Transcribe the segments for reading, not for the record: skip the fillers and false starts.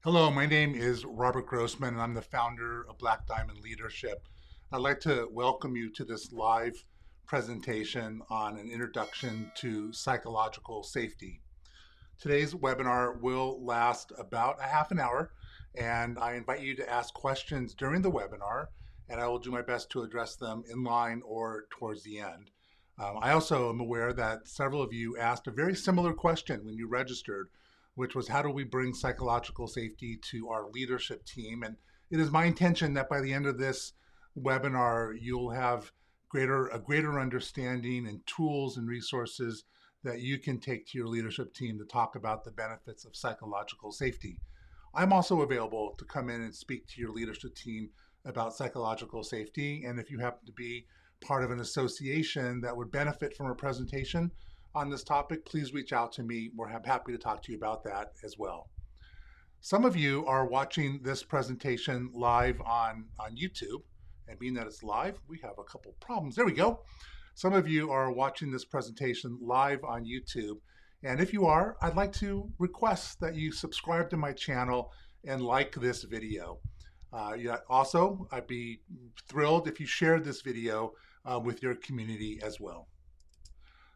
Hello, my name is Robert Grossman, and I'm the founder of Black Diamond Leadership. I'd like to welcome you to this live presentation on an introduction to psychological safety. Today's webinar will last about a half an hour, and I invite you to ask questions during the webinar, and I will do my best to address them in line or towards the end. I also am aware that several of you asked a very similar question when you registered, which was how do we bring psychological safety to our leadership team? And it is my intention that by the end of this webinar, you'll have a greater understanding and tools and resources that you can take to your leadership team to talk about the benefits of psychological safety. I'm also available to come in and speak to your leadership team about psychological safety. And if you happen to be part of an association that would benefit from a presentation on this topic, please reach out to me. We're happy to talk to you about that as well. Some of you are watching this presentation live on YouTube, and being that it's live, we have a couple problems. There we go. Some of you are watching this presentation live on YouTube, and if you are, I'd like to request that you subscribe to my channel and like this video. Also, I'd be thrilled if you shared this video with your community as well.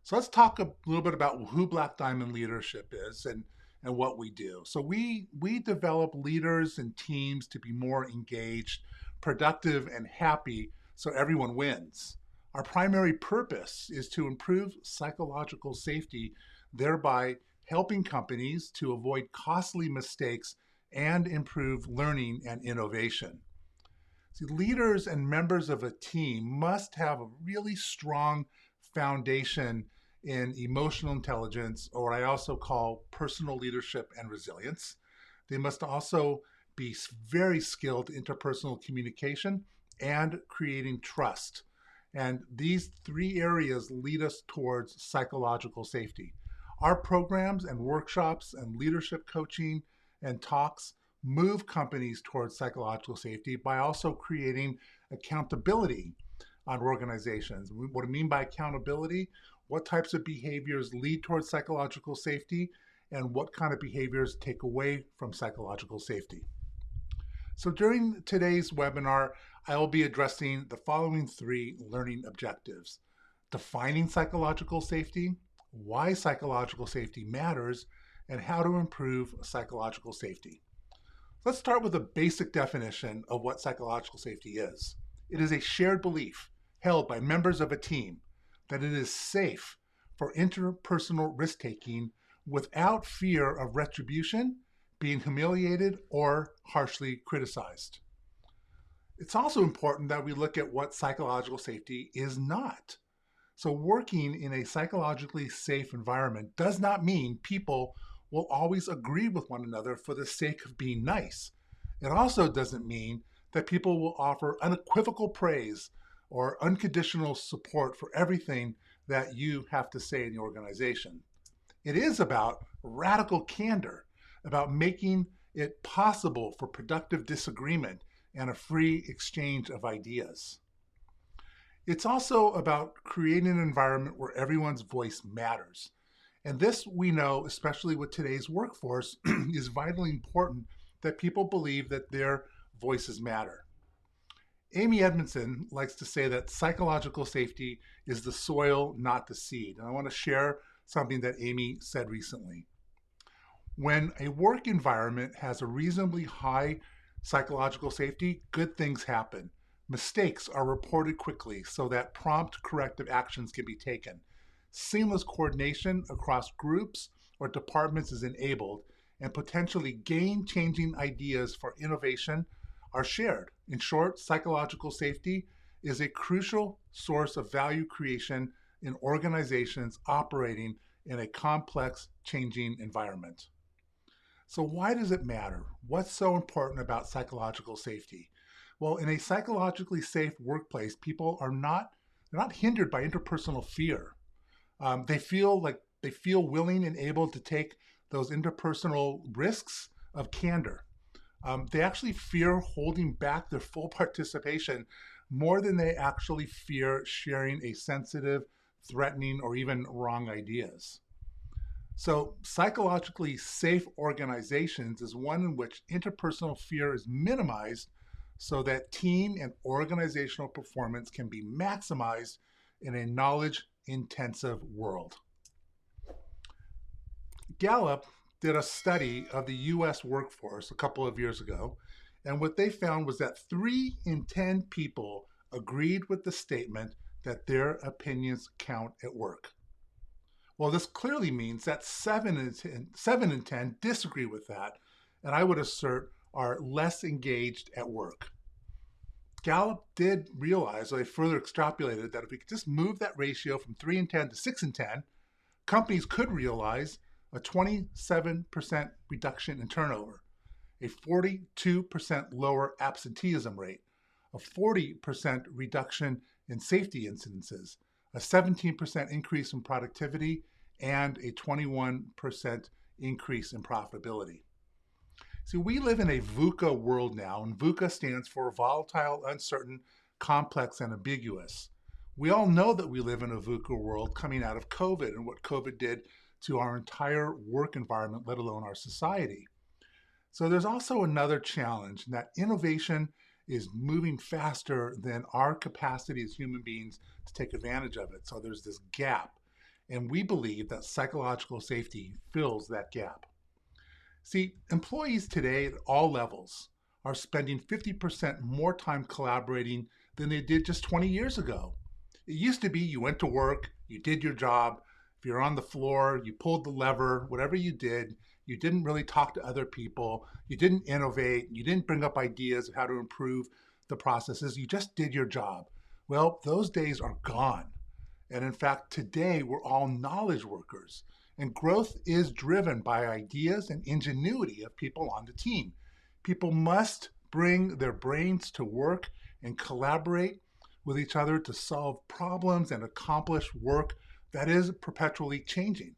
So let's talk a little bit about who Black Diamond Leadership is and what we do. So we develop leaders and teams to be more engaged, productive, and happy so everyone wins. Our primary purpose is to improve psychological safety, thereby helping companies to avoid costly mistakes and improve learning and innovation. See, leaders and members of a team must have a really strong foundation in emotional intelligence, or I also call personal leadership and resilience. They must also be very skilled in interpersonal communication and creating trust. And these three areas lead us towards psychological safety. Our programs and workshops and leadership coaching and talks move companies towards psychological safety by also creating accountability on organizations. What I mean by accountability, what types of behaviors lead towards psychological safety, and what kind of behaviors take away from psychological safety. So during today's webinar, I will be addressing the following three learning objectives: defining psychological safety, why psychological safety matters, and how to improve psychological safety. Let's start with a basic definition of what psychological safety is. It is a shared belief held by members of a team that it is safe for interpersonal risk-taking without fear of retribution, being humiliated, or harshly criticized. It's also important that we look at what psychological safety is not. So working in a psychologically safe environment does not mean people will always agree with one another for the sake of being nice. It also doesn't mean that people will offer unequivocal praise or unconditional support for everything that you have to say in the organization. It is about radical candor, about making it possible for productive disagreement and a free exchange of ideas. It's also about creating an environment where everyone's voice matters. And this, we know, especially with today's workforce, is vitally important that people believe that their voices matter. Amy Edmondson likes to say that psychological safety is the soil, not the seed. And I want to share something that Amy said recently. When a work environment has a reasonably high psychological safety, good things happen. Mistakes are reported quickly so that prompt corrective actions can be taken. Seamless coordination across groups or departments is enabled, and potentially game-changing ideas for innovation are shared. In short, psychological safety is a crucial source of value creation in organizations operating in a complex, changing environment. So why does it matter? What's so important about psychological safety? Well, in a psychologically safe workplace, people are they're not hindered by interpersonal fear. They feel willing and able to take those interpersonal risks of candor. They actually fear holding back their full participation more than they actually fear sharing a sensitive, threatening, or even wrong ideas. So, psychologically safe organizations is one in which interpersonal fear is minimized so that team and organizational performance can be maximized in a knowledge intensive world. Gallup did a study of the US workforce a couple of years ago, and what they found was that 3 in 10 people agreed with the statement that their opinions count at work. Well, this clearly means that 7 in 10 disagree with that, and I would assert are less engaged at work. Gallup did realize, or they further extrapolated, that if we could just move that ratio from 3 in 10 to 6 in 10, companies could realize a 27% reduction in turnover, a 42% lower absenteeism rate, a 40% reduction in safety incidences, a 17% increase in productivity, and a 21% increase in profitability. See, we live in a VUCA world now, and VUCA stands for volatile, uncertain, complex, and ambiguous. We all know that we live in a VUCA world coming out of COVID and what COVID did to our entire work environment, let alone our society. So there's also another challenge, and that innovation is moving faster than our capacity as human beings to take advantage of it. So there's this gap, and we believe that psychological safety fills that gap. See, employees today at all levels are spending 50% more time collaborating than they did just 20 years ago. It used to be you went to work, you did your job. If you're on the floor, you pulled the lever, whatever you did, you didn't really talk to other people, you didn't innovate, you didn't bring up ideas of how to improve the processes, you just did your job. Well, those days are gone. And in fact, today we're all knowledge workers. And growth is driven by ideas and ingenuity of people on the team. People must bring their brains to work and collaborate with each other to solve problems and accomplish work that is perpetually changing.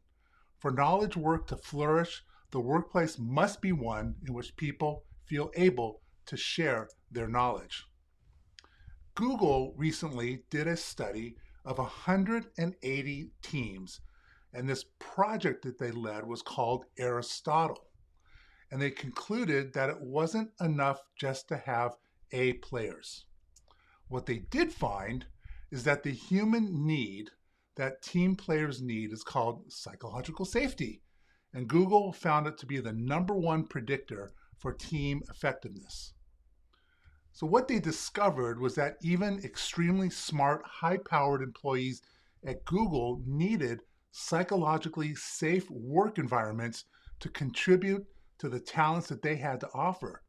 For knowledge work to flourish, the workplace must be one in which people feel able to share their knowledge. Google recently did a study of 180 teams, and this project that they led was called Aristotle. And they concluded that it wasn't enough just to have A players. What they did find is that the human need that team players need is called psychological safety. And Google found it to be the #1 predictor for team effectiveness. So what they discovered was that even extremely smart, high-powered employees at Google needed psychologically safe work environments to contribute to the talents that they had to offer.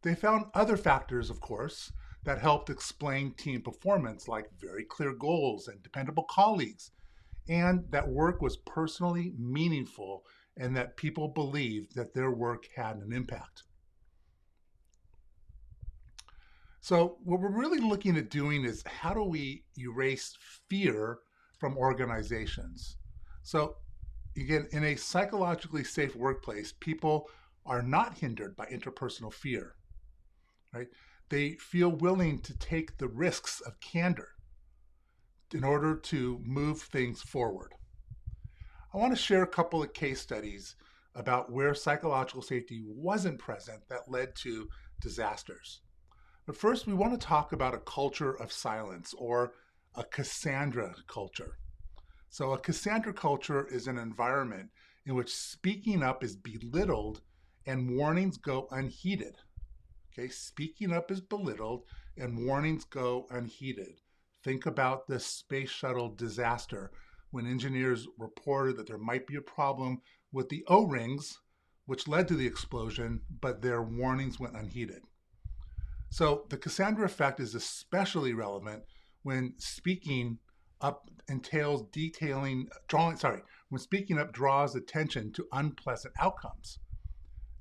They found other factors, of course, that helped explain team performance, like very clear goals and dependable colleagues, and that work was personally meaningful and that people believed that their work had an impact. So what we're really looking at doing is how do we erase fear from organizations? So again, in a psychologically safe workplace, people are not hindered by interpersonal fear, right? They feel willing to take the risks of candor in order to move things forward. I want to share a couple of case studies about where psychological safety wasn't present that led to disasters. But first, we want to talk about a culture of silence, or a Cassandra culture. So a Cassandra culture is an environment in which speaking up is belittled and warnings go unheeded. Okay, speaking up is belittled and warnings go unheeded. Think about the space shuttle disaster when engineers reported that there might be a problem with the O-rings, which led to the explosion, but their warnings went unheeded. So the Cassandra effect is especially relevant when speaking up when speaking up draws attention to unpleasant outcomes,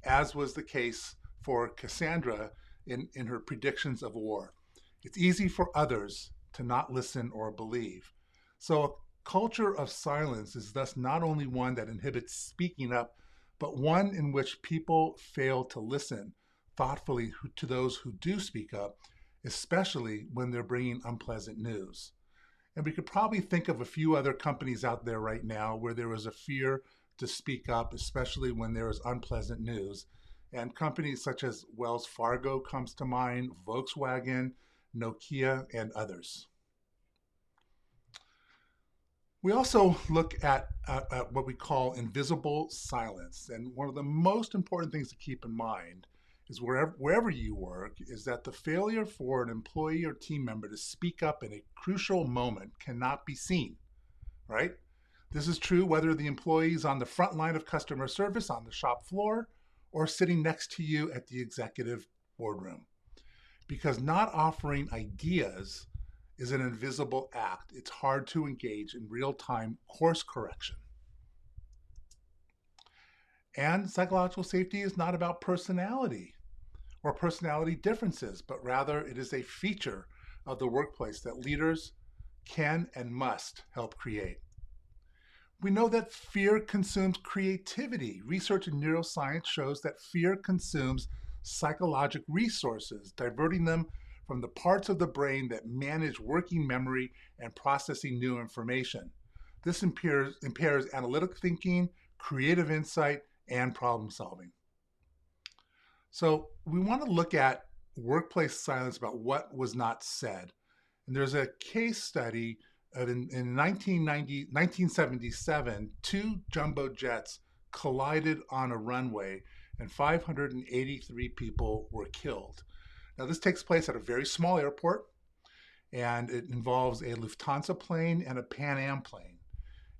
as was the case for Cassandra in her predictions of war. It's easy for others to not listen or believe. So a culture of silence is thus not only one that inhibits speaking up, but one in which people fail to listen thoughtfully to those who do speak up, especially when they're bringing unpleasant news. And we could probably think of a few other companies out there right now where there was a fear to speak up, especially when there is unpleasant news. And companies such as Wells Fargo comes to mind, Volkswagen, Nokia, and others. We also look at what we call invisible silence. And one of the most important things to keep in mind is wherever you work is that the failure for an employee or team member to speak up in a crucial moment cannot be seen, right? This is true whether the employee is on the front line of customer service on the shop floor or sitting next to you at the executive boardroom. Because not offering ideas is an invisible act, it's hard to engage in real-time course correction. And psychological safety is not about personality or personality differences, but rather it is a feature of the workplace that leaders can and must help create. We know that fear consumes creativity. Research in neuroscience shows that fear consumes psychological resources, diverting them from the parts of the brain that manage working memory and processing new information. This impairs analytic thinking, creative insight, and problem solving. So we want to look at workplace silence about what was not said. And there's a case study in 1977, two jumbo jets collided on a runway and 583 people were killed. Now, this takes place at a very small airport, and it involves a Lufthansa plane and a Pan Am plane.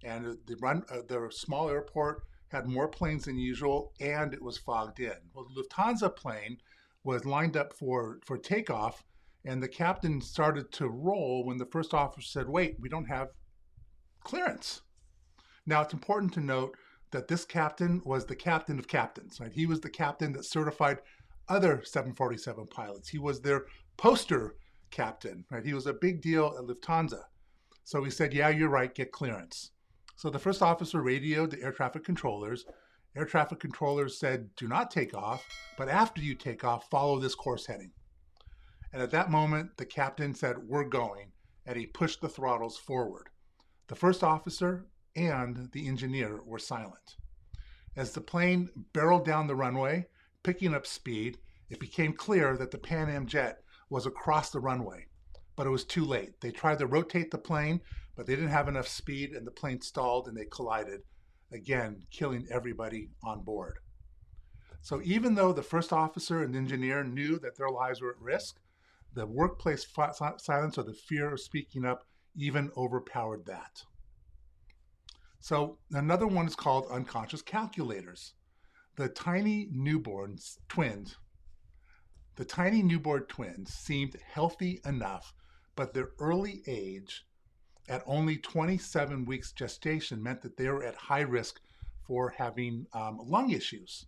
And the small airport had more planes than usual, and it was fogged in. Well, the Lufthansa plane was lined up for takeoff, and the captain started to roll when the first officer said, "Wait, we don't have clearance." Now, it's important to note that this captain was the captain of captains, right? He was the captain that certified other 747 pilots. He was their poster captain, right? He was a big deal at Lufthansa. So he said, "Yeah, you're right, get clearance." So the first officer radioed the air traffic controllers. Air traffic controllers said, "Do not take off, but after you take off, follow this course heading." And at that moment, the captain said, "We're going," and he pushed the throttles forward. The first officer and the engineer were silent. As the plane barreled down the runway, picking up speed, it became clear that the Pan Am jet was across the runway, but it was too late. They tried to rotate the plane, but they didn't have enough speed, and the plane stalled and they collided, again, killing everybody on board. So even though the first officer and engineer knew that their lives were at risk, the workplace silence or the fear of speaking up even overpowered that. So another one is called unconscious calculators. The tiny newborn twins seemed healthy enough, but their early age at only 27 weeks gestation meant that they were at high risk for having lung issues.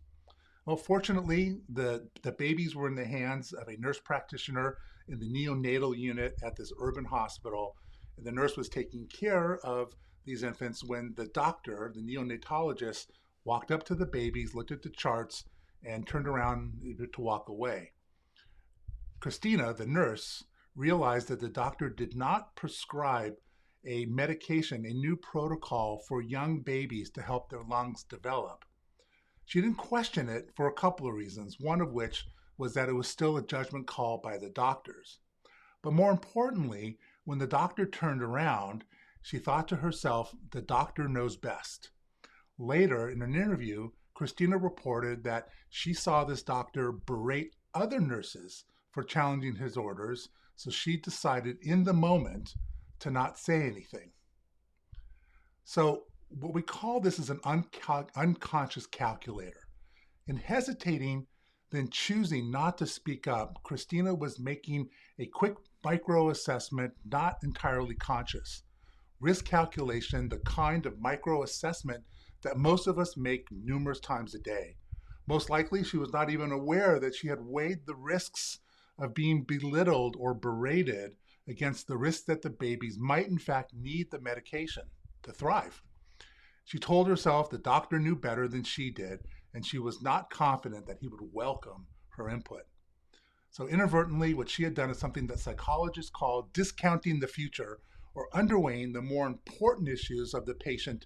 Well, fortunately, the babies were in the hands of a nurse practitioner in the neonatal unit at this urban hospital. And the nurse was taking care of these infants when the doctor, the neonatologist, walked up to the babies, looked at the charts, and turned around to walk away. Christina, the nurse, realized that the doctor did not prescribe a medication, a new protocol for young babies to help their lungs develop. She didn't question it for a couple of reasons, one of which was that it was still a judgment call by the doctors. But more importantly, when the doctor turned around, she thought to herself, the doctor knows best. Later, in an interview, Christina reported that she saw this doctor berate other nurses for challenging his orders, so she decided in the moment to not say anything. So what we call this is an unconscious calculator. In hesitating, then choosing not to speak up, Christina was making a quick micro assessment, not entirely conscious. Risk calculation, the kind of micro assessment that most of us make numerous times a day. Most likely, she was not even aware that she had weighed the risks of being belittled or berated against the risk that the babies might in fact need the medication to thrive. She told herself the doctor knew better than she did, and she was not confident that he would welcome her input. So inadvertently, what she had done is something that psychologists call discounting the future, or underweighing the more important issues of the patient's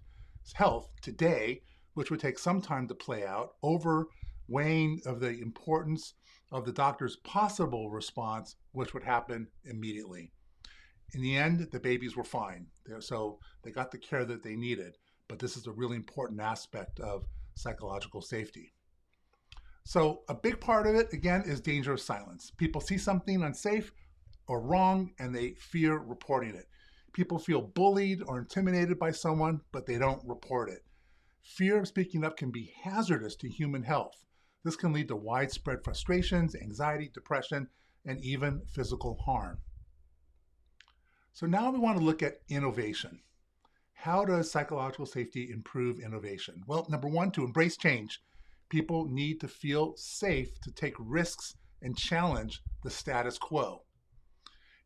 health today which would take some time to play out, overweighing of the importance of the doctor's possible response, which would happen immediately. In the end, the babies were fine. So they got the care that they needed. But this is a really important aspect of psychological safety. So a big part of it, again, is danger of silence. People see something unsafe or wrong and they fear reporting it. People feel bullied or intimidated by someone, but they don't report it. Fear of speaking up can be hazardous to human health. This can lead to widespread frustrations, anxiety, depression, and even physical harm. So now we want to look at innovation. How does psychological safety improve innovation? Well, number one, to embrace change. People need to feel safe to take risks and challenge the status quo.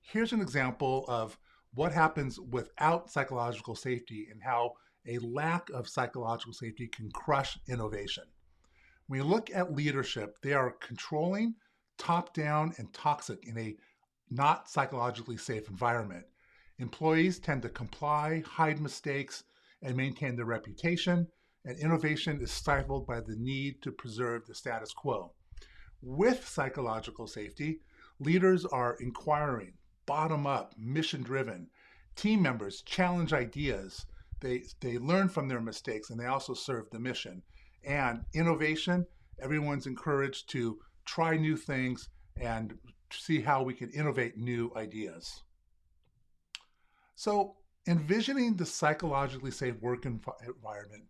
Here's an example of what happens without psychological safety and how a lack of psychological safety can crush innovation. When you look at leadership, they are controlling, top down, and toxic in a not psychologically safe environment. Employees tend to comply, hide mistakes, and maintain their reputation, and innovation is stifled by the need to preserve the status quo. With psychological safety, leaders are inquiring, bottom up, mission driven. Team members challenge ideas. They learn from their mistakes and they also serve the mission. And innovation, everyone's encouraged to try new things and see how we can innovate new ideas. So envisioning the psychologically safe work environment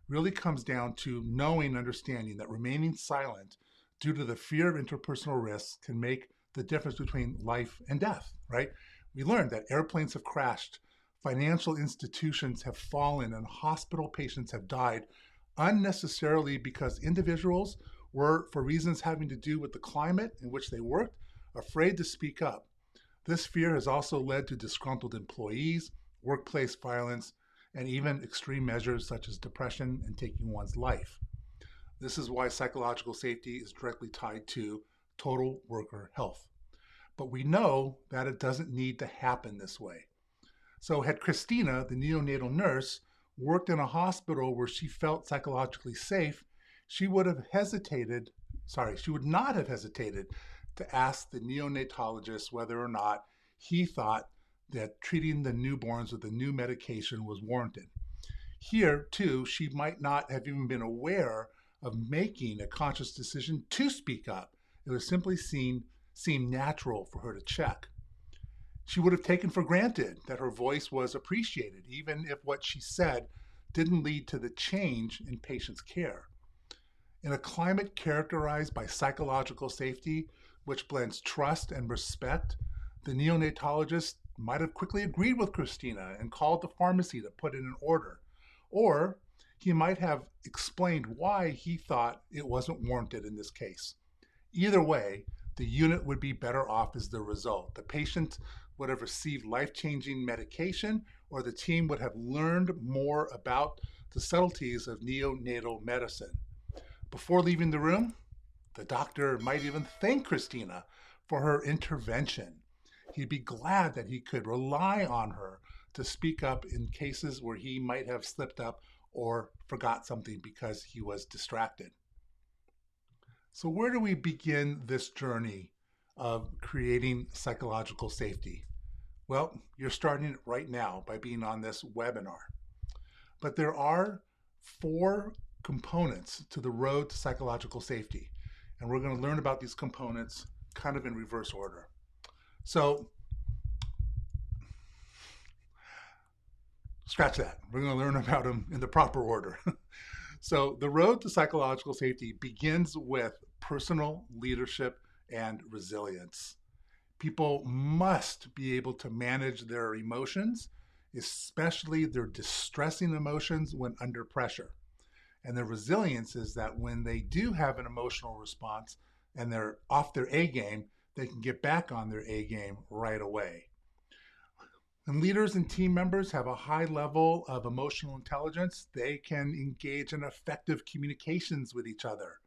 really comes down to knowing, understanding that remaining silent due to the fear of interpersonal risks can make the difference between life and death, right? We learned that airplanes have crashed, financial institutions have fallen, and hospital patients have died unnecessarily because individuals were, for reasons having to do with the climate in which they worked, afraid to speak up. This fear has also led to disgruntled employees, workplace violence, and even extreme measures such as depression and taking one's life. This is why psychological safety is directly tied to total worker health. But we know that it doesn't need to happen this way. So had Christina, the neonatal nurse, worked in a hospital where she felt psychologically safe, she would not have hesitated to ask the neonatologist whether or not he thought that treating the newborns with a new medication was warranted. Here, too, she might not have even been aware of making a conscious decision to speak up. It was simply seemed natural for her to check. She would have taken for granted that her voice was appreciated, even if what she said didn't lead to the change in patients' care. In a climate characterized by psychological safety, which blends trust and respect, the neonatologist might have quickly agreed with Christina and called the pharmacy to put in an order. Or he might have explained why he thought it wasn't warranted in this case. Either way, the unit would be better off as the result. The patient would have received life-changing medication, or the team would have learned more about the subtleties of neonatal medicine. Before leaving the room, the doctor might even thank Christina for her intervention. He'd be glad that he could rely on her to speak up in cases where he might have slipped up or forgot something because he was distracted. So where do we begin this journey of creating psychological safety? Well, you're starting it right now by being on this webinar. But there are 4 components to the road to psychological safety. And we're going to learn about these components kind of in reverse order. So, scratch that. We're going to learn about them in the proper order. So, the road to psychological safety begins with personal leadership and resilience. People must be able to manage their emotions, especially their distressing emotions when under pressure. And the resilience is that when they do have an emotional response and they're off their A game, they can get back on their A game right away. When leaders and team members have a high level of emotional intelligence, they can engage in effective communications with each other.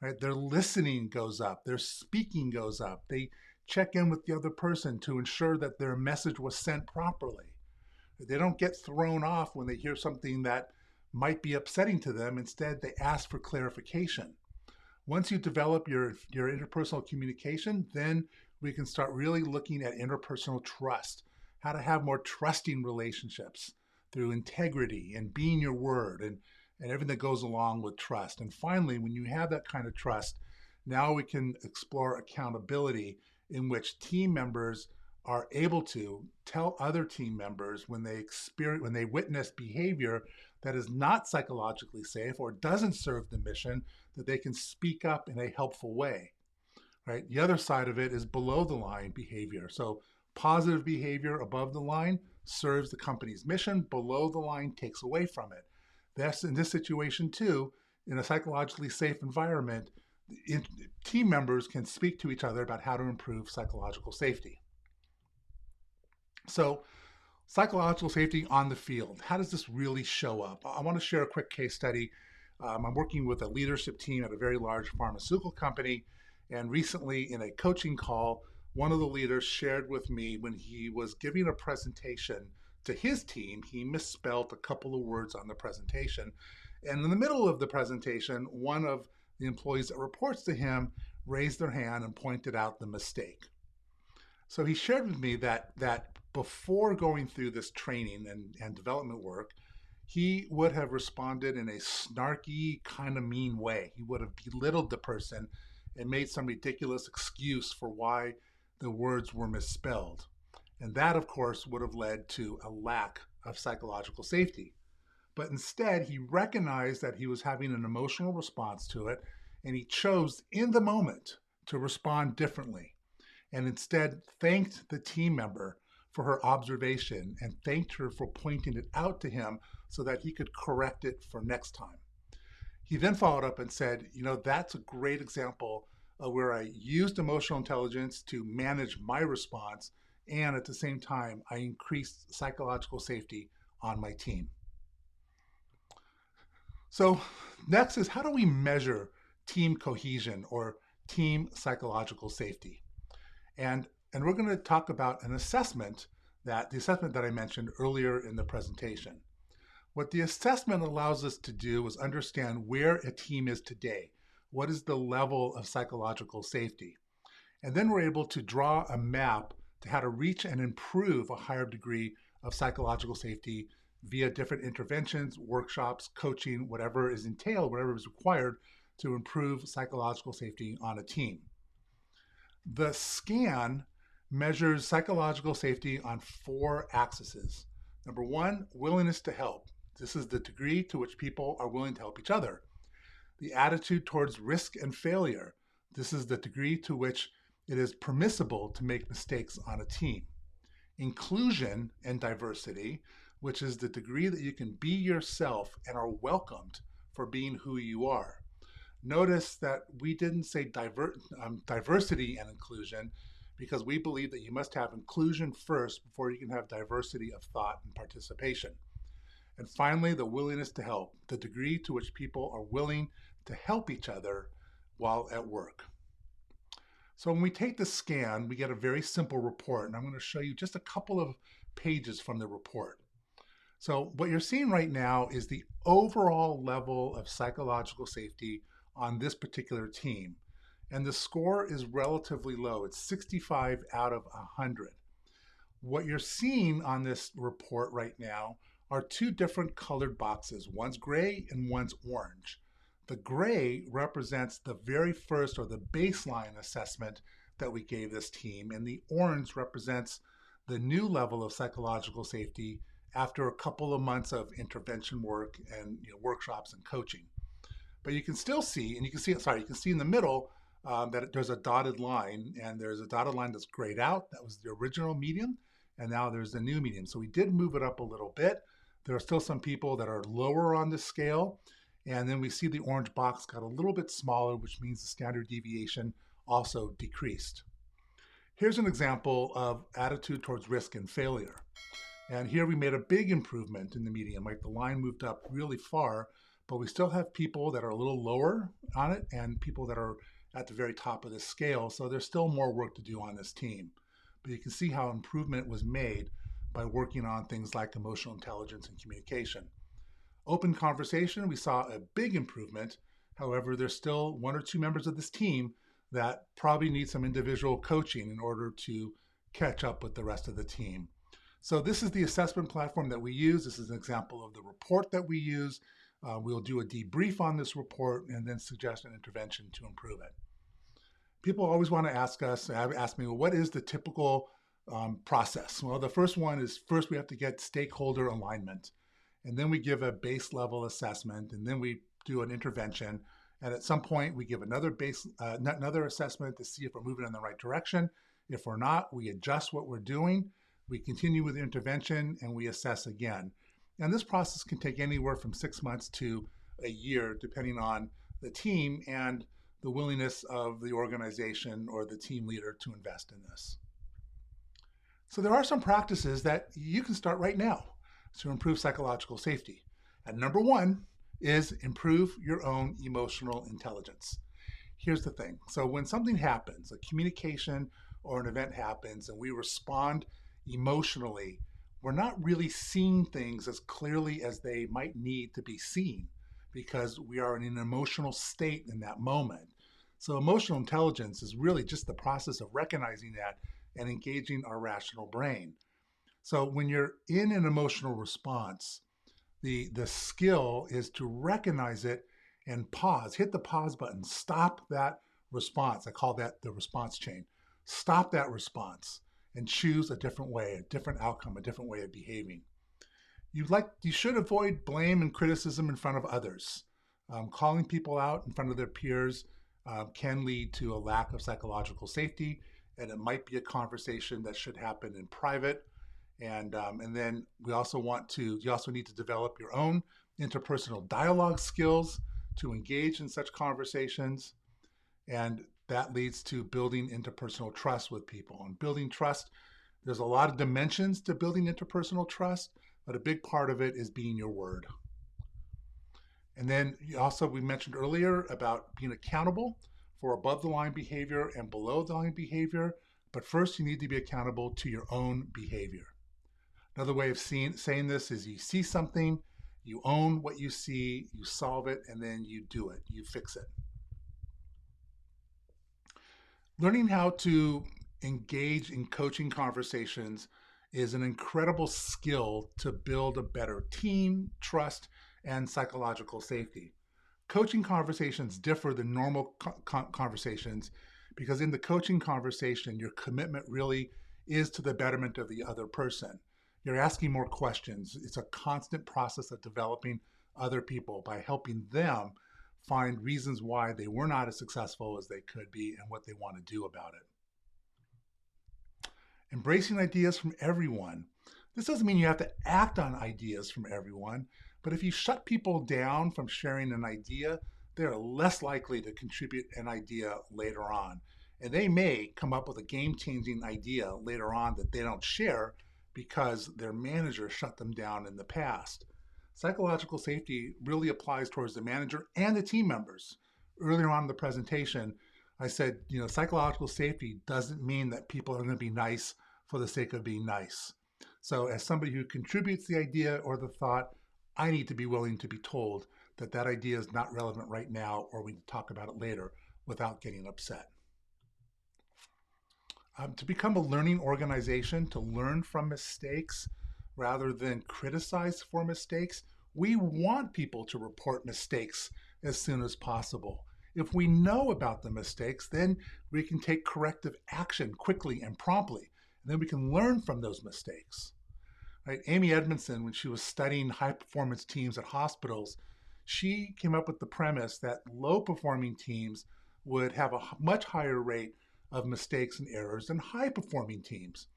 Right? Their listening goes up, their speaking goes up. They check in with the other person to ensure that their message was sent properly. They don't get thrown off when they hear something that might be upsetting to them. Instead, they ask for clarification. Once you develop your interpersonal communication, then we can start really looking at interpersonal trust, how to have more trusting relationships through integrity and being your word and everything that goes along with trust. And finally, when you have that kind of trust, now we can explore accountability in which team members are able to tell other team members when they witness behavior that is not psychologically safe or doesn't serve the mission, that they can speak up in a helpful way, right? The other side of it is below the line behavior. So positive behavior above the line serves the company's mission, below the line takes away from it. That's in this situation too. In a psychologically safe environment, team members can speak to each other about how to improve psychological safety. So psychological safety on the field, how does this really show up? I want to share a quick case study. I'm working with a leadership team at a very large pharmaceutical company, and recently in a coaching call, one of the leaders shared with me when he was giving a presentation to his team, he misspelled a couple of words on the presentation. And in the middle of the presentation, one of the employees that reports to him raised their hand and pointed out the mistake. So he shared with me that before going through this training and development work, he would have responded in a snarky, kind of mean way. He would have belittled the person and made some ridiculous excuse for why the words were misspelled. And that, of course, would have led to a lack of psychological safety. But instead, he recognized that he was having an emotional response to it, and he chose in the moment to respond differently, and instead thanked the team member for her observation and thanked her for pointing it out to him so that he could correct it for next time. He then followed up and said, that's a great example of where I used emotional intelligence to manage my response, and at the same time, I increased psychological safety on my team. So next is, how do we measure team cohesion or team psychological safety? And we're going to talk about the assessment that I mentioned earlier in the presentation. What the assessment allows us to do is understand where a team is today. What is the level of psychological safety? And then we're able to draw a map to how to reach and improve a higher degree of psychological safety via different interventions, workshops, coaching, whatever is entailed, whatever is required to improve psychological safety on a team. The SCAN measures psychological safety on 4 axes. Number 1, willingness to help. This is the degree to which people are willing to help each other. The attitude towards risk and failure. This is the degree to which it is permissible to make mistakes on a team. Inclusion and diversity, which is the degree that you can be yourself and are welcomed for being who you are. Notice that we didn't say diversity and inclusion, because we believe that you must have inclusion first before you can have diversity of thought and participation. And finally, the willingness to help, the degree to which people are willing to help each other while at work. So when we take the SCAN, we get a very simple report, and I'm going to show you just a couple of pages from the report. So what you're seeing right now is the overall level of psychological safety on this particular team. And the score is relatively low. It's 65 out of 100. What you're seeing on this report right now are 2 different colored boxes. One's gray and one's orange. The gray represents the very first, or the baseline assessment that we gave this team, and the orange represents the new level of psychological safety after a couple of months of intervention work and workshops and coaching. But you can still see, and you can see in the middle that there's a dotted line, and there's a dotted line that's grayed out. That was the original median, and now there's the new median. So we did move it up a little bit. There are still some people that are lower on the scale, and then we see the orange box got a little bit smaller, which means the standard deviation also decreased. Here's an example of attitude towards risk and failure. And here we made a big improvement in the median, like the line moved up really far, but we still have people that are a little lower on it and people that are at the very top of the scale. So there's still more work to do on this team. But you can see how improvement was made by working on things like emotional intelligence and communication. Open conversation, we saw a big improvement. However, there's still one or two members of this team that probably need some individual coaching in order to catch up with the rest of the team. So this is the assessment platform that we use. This is an example of the report that we use. We'll do a debrief on this report and then suggest an intervention to improve it. People always want to ask me, well, what is the typical process? Well, the first one is first we have to get stakeholder alignment. And then we give a base level assessment, and then we do an intervention. And at some point, we give another assessment to see if we're moving in the right direction. If we're not, we adjust what we're doing. We continue with the intervention, and we assess again. And this process can take anywhere from 6 months to a year, depending on the team and the willingness of the organization or the team leader to invest in this. So there are some practices that you can start right now to improve psychological safety. And number one is improve your own emotional intelligence. Here's the thing. So when something happens, a communication or an event happens, and we respond emotionally, we're not really seeing things as clearly as they might need to be seen because we are in an emotional state in that moment. So emotional intelligence is really just the process of recognizing that and engaging our rational brain. So when you're in an emotional response, the skill is to recognize it and pause, hit the pause button, stop that response. I call that the response chain. Stop that response and choose a different way, a different outcome, a different way of behaving. You should avoid blame and criticism in front of others. Calling people out in front of their peers can lead to a lack of psychological safety, and it might be a conversation that should happen in private. And then you also need to develop your own interpersonal dialogue skills to engage in such conversations. And that leads to building interpersonal trust with people. And building trust, there's a lot of dimensions to building interpersonal trust, but a big part of it is being your word. And then we mentioned earlier about being accountable for above the line behavior and below the line behavior. But first, you need to be accountable to your own behavior. Another way of saying this is you see something, you own what you see, you solve it, and then you do it, you fix it. Learning how to engage in coaching conversations is an incredible skill to build a better team, trust, and psychological safety. Coaching conversations differ than normal conversations because in the coaching conversation, your commitment really is to the betterment of the other person. You're asking more questions. It's a constant process of developing other people by helping them find reasons why they were not as successful as they could be and what they want to do about it. Embracing ideas from everyone. This doesn't mean you have to act on ideas from everyone, but if you shut people down from sharing an idea, they're less likely to contribute an idea later on. And they may come up with a game-changing idea later on that they don't share because their manager shut them down in the past. Psychological safety really applies towards the manager and the team members. Earlier on in the presentation, I said, psychological safety doesn't mean that people are going to be nice for the sake of being nice. So as somebody who contributes the idea or the thought, I need to be willing to be told that that idea is not relevant right now, or we can talk about it later without getting upset. To become a learning organization, to learn from mistakes rather than criticize for mistakes, we want people to report mistakes as soon as possible. If we know about the mistakes, then we can take corrective action quickly and promptly, and then we can learn from those mistakes. Right? Amy Edmondson, when she was studying high-performance teams at hospitals, she came up with the premise that low-performing teams would have a much higher rate of mistakes and errors than high-performing teams.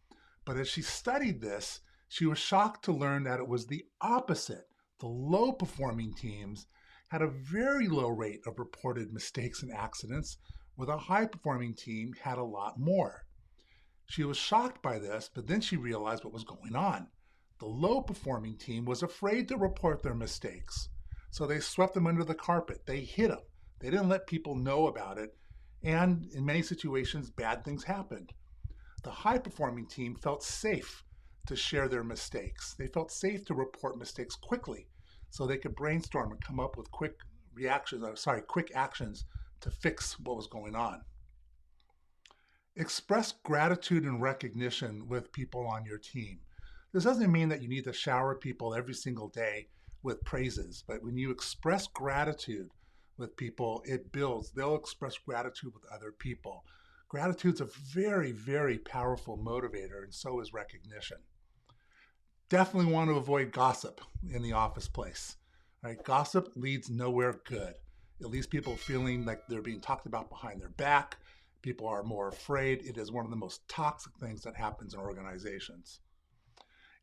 But as she studied this, she was shocked to learn that it was the opposite. The low-performing teams had a very low rate of reported mistakes and accidents, where the high-performing team had a lot more. She was shocked by this, but then she realized what was going on. The low-performing team was afraid to report their mistakes, so they swept them under the carpet. They hid them. They didn't let people know about it, and in many situations, bad things happened. The high-performing team felt safe to share their mistakes. They felt safe to report mistakes quickly. so they could brainstorm and come up with quick actions to fix what was going on. Express gratitude and recognition with people on your team. This doesn't mean that you need to shower people every single day with praises, but when you express gratitude with people, it builds. They'll express gratitude with other people. Gratitude's a very, very powerful motivator, and so is recognition. Definitely want to avoid gossip in the office place. Right? Gossip leads nowhere good. It leaves people feeling like they're being talked about behind their back. People are more afraid. It is one of the most toxic things that happens in organizations.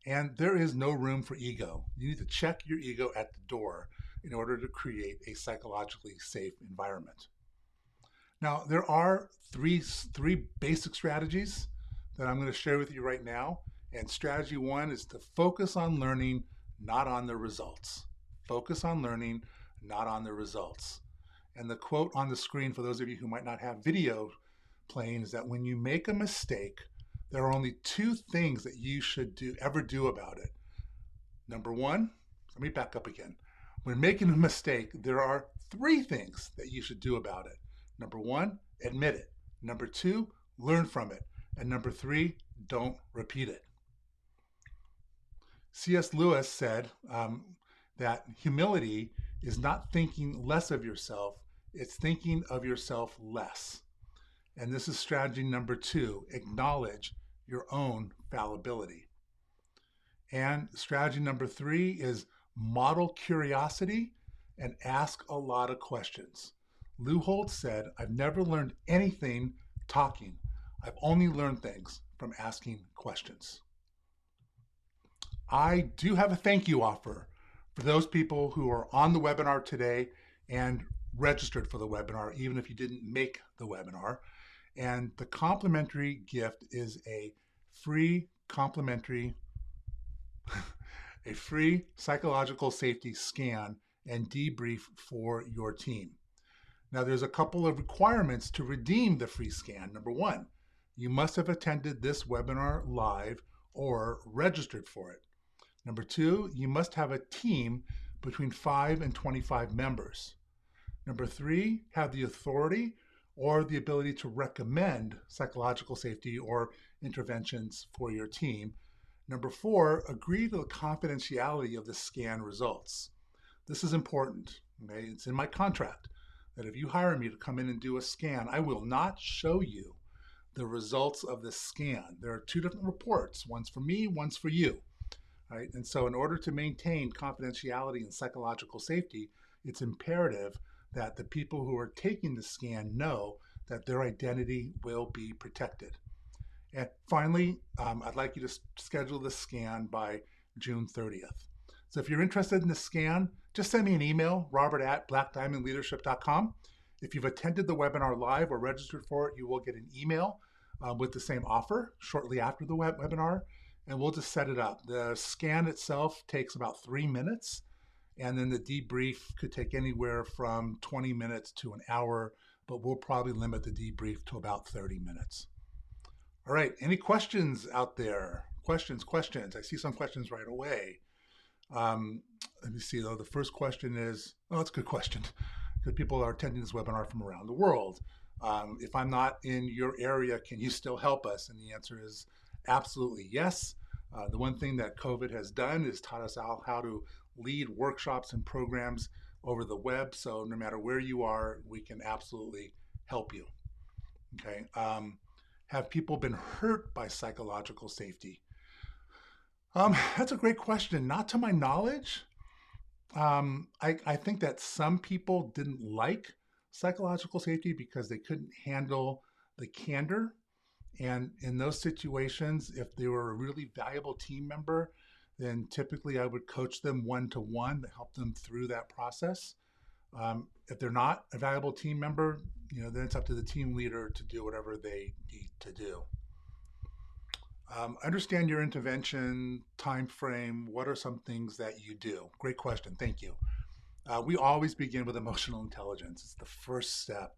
And there is no room for ego. You need to check your ego at the door in order to create a psychologically safe environment. Now, there are three basic strategies that I'm going to share with you right now. And strategy one is to focus on learning, not on the results. Focus on learning, not on the results. And the quote on the screen, for those of you who might not have video playing, is that when you make a mistake, there are only two things that you should ever do about it. Number one, let me back up again. When making a mistake, there are three things that you should do about it. Number one, admit it. Number two, learn from it. And number three, don't repeat it. C.S. Lewis said that humility is not thinking less of yourself, it's thinking of yourself less. And this is strategy number two, acknowledge your own fallibility. And strategy number three is model curiosity and ask a lot of questions. Lou Holtz said, I've never learned anything talking. I've only learned things from asking questions. I do have a thank you offer for those people who are on the webinar today and registered for the webinar, even if you didn't make the webinar. And the complimentary gift is a free psychological safety scan and debrief for your team. Now, there's a couple of requirements to redeem the free scan. Number one, you must have attended this webinar live or registered for it. Number two, you must have a team between 5 and 25 members. Number three, have the authority or the ability to recommend psychological safety or interventions for your team. Number four, agree to the confidentiality of the scan results. This is important. Okay? It's in my contract that if you hire me to come in and do a scan, I will not show you the results of the scan. There are two different reports, one's for me, one's for you. Right? And so in order to maintain confidentiality and psychological safety, it's imperative that the people who are taking the scan know that their identity will be protected. And finally, I'd like you to schedule the scan by June 30th. So if you're interested in the scan, just send me an email, robert@blackdiamondleadership.com. If you've attended the webinar live or registered for it, you will get an email with the same offer shortly after the webinar, and we'll just set it up. The scan itself takes about 3 minutes, and then the debrief could take anywhere from 20 minutes to an hour, but we'll probably limit the debrief to about 30 minutes. All right, any questions out there? Questions. I see some questions right away. Let me see though. The first question is, that's a good question, because people are attending this webinar from around the world. If I'm not in your area, can you still help us? And the answer is absolutely yes. The one thing that COVID has done is taught us how to lead workshops and programs over the web. So no matter where you are, we can absolutely help you. Okay. Have people been hurt by psychological safety? That's a great question. Not to my knowledge. I think that some people didn't like psychological safety because they couldn't handle the candor. And in those situations, if they were a really valuable team member, then typically I would coach them one-to-one to help them through that process. If they're not a valuable team member, then it's up to the team leader to do whatever they need to do. Understand your intervention time frame. What are some things that you do? Great question. Thank you. We always begin with emotional intelligence. It's the first step.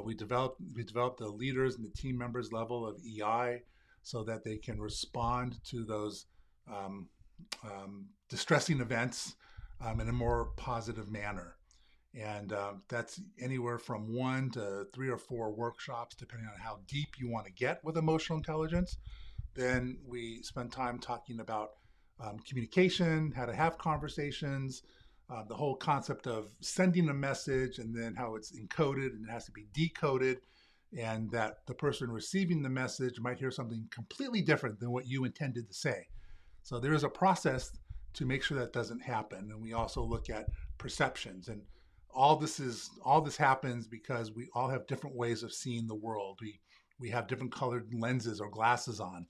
We develop the leaders and the team members level of EI so that they can respond to those distressing events in a more positive manner. And that's anywhere from 1 to 3 or 4 workshops, depending on how deep you want to get with emotional intelligence. Then we spend time talking about communication, how to have conversations, the whole concept of sending a message and then how it's encoded and it has to be decoded, and that the person receiving the message might hear something completely different than what you intended to say. So there is a process to make sure that doesn't happen. And we also look at perceptions, and all this happens because we all have different ways of seeing the world. We have different colored lenses or glasses on,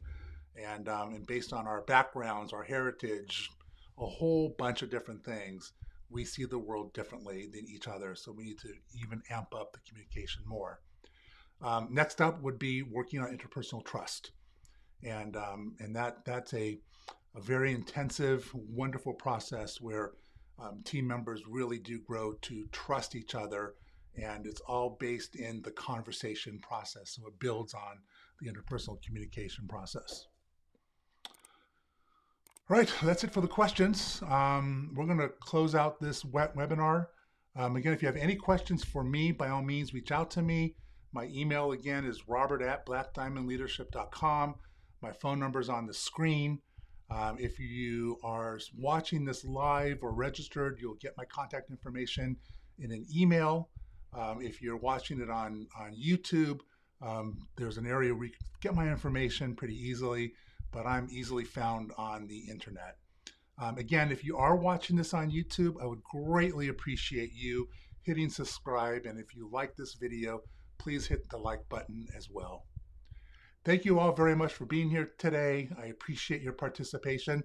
and based on our backgrounds, our heritage, a whole bunch of different things, we see the world differently than each other. So we need to even amp up the communication more. Next up would be working on interpersonal trust, and that's a very intensive, wonderful process where team members really do grow to trust each other, and it's all based in the conversation process. So it builds on the interpersonal communication process. All right, that's it for the questions. We're going to close out this webinar. Again, if you have any questions for me, by all means, reach out to me. My email again is robert@blackdiamondleadership.com. My phone number is on the screen. If you are watching this live or registered, you'll get my contact information in an email. If you're watching it on YouTube, there's an area where you can get my information pretty easily, but I'm easily found on the internet. Again, if you are watching this on YouTube, I would greatly appreciate you hitting subscribe. And if you like this video, please hit the like button as well. Thank you all very much for being here today. I appreciate your participation.